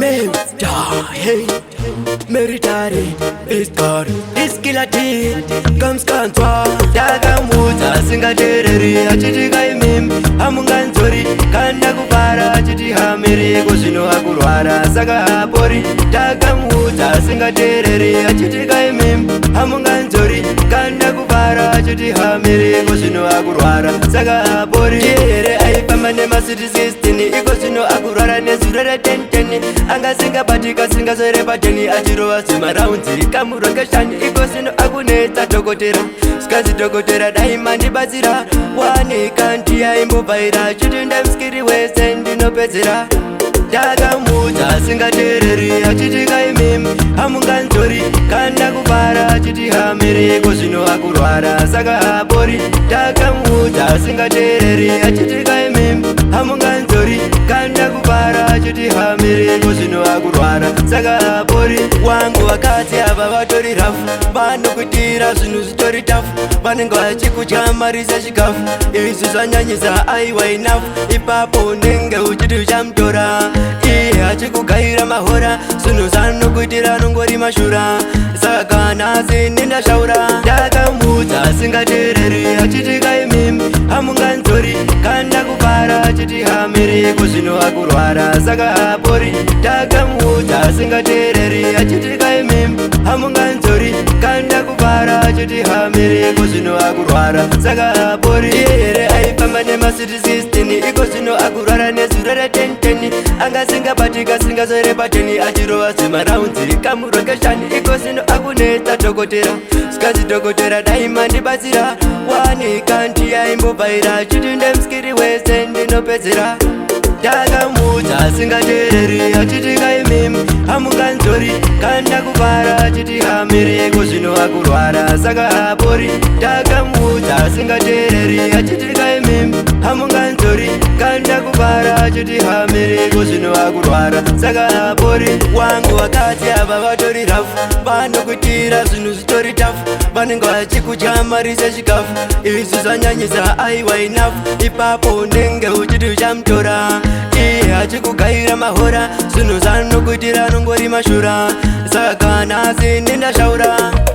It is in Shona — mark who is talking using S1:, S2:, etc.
S1: me die. Meritari is God, is killer tea. Comes kantwa, ndakamuudza singateereri achiti kaimim amunganzori kanda kupara achiti hamiri kuzvino akurwara saka hapori. Ndakamuudza singateereri achiti kaimim amunganzori kanda kupara achiti hamiri kuzvino akurwara saka hapori. Here aifamba nemasiti 16 iko zvino akurwara nezuro re1010 angasingabatika singazore pateni achirova zvemaraunzi kamurokeshani iko zvino akunetsa dhokotera sikazi dhokotera dai mandibatsira wane kanti yaimbobvaira chiti ndamskiri wese ndinopedzera. Ndakamuudza singateereri achiti kaimim amunganzori kanda kupara achiti hamiri kuzvino akurwara saka hapori. Ndakamuudza singateereri achiti kaimim amunganzori kanda kupara achiti hamiri kuzvino akurwara saka hapori. Wangu vakati ava vatori rafu vanokutira zvinhu zvitori tafu vanenge vachikudya mari sechikafu izvi zvanyanyisa aiwa inafu ipapo unenge uchiti uchamutora iye achikugaira mahora zvinhu zvanokutira nongori mashura saka nhasi nendashaura. Ndakamuudza singateereri achiti kaimim amunganzori kanda kupara achiti hamiri kuzvino akurwara saka hapori. Ndakamuudza singateereri achiti kaimim amunganzori kanda kupara achiti hamiri kuzvino akurwara saka hapori. Here aifamba nemasiti 16 iko zvino akurwara nezuro re1010 angasingabatika singazore pateni achirova zvemaraunzi kamurokeshani iko zvino akunetsa dhokotera sikazi dhokotera dai mandibatsira wane kanti yaimbobvaira chiti ndemskiri wese ndinopedzera. Ndakamuudza singateereri achiti kaimim amunganzori kanda kupara achiti hamiri kuzvino akurwara saka hapori. Ndakamuudza singateereri achiti kaimim amunganzori kanda kupara achiti hamiri kuzvino akurwara saka hapori. Wangu vakati ava vatori rafu vanokutira zvinhu zvitori tafu vanenge vachikudya mari sechikafu izvi zvanyanyisa aiwa inafu ipapo unenge uchiti uchamutora iye achikugaira mahora zvinhu zvanokutira nongori mashura saka nhasi nendashaura.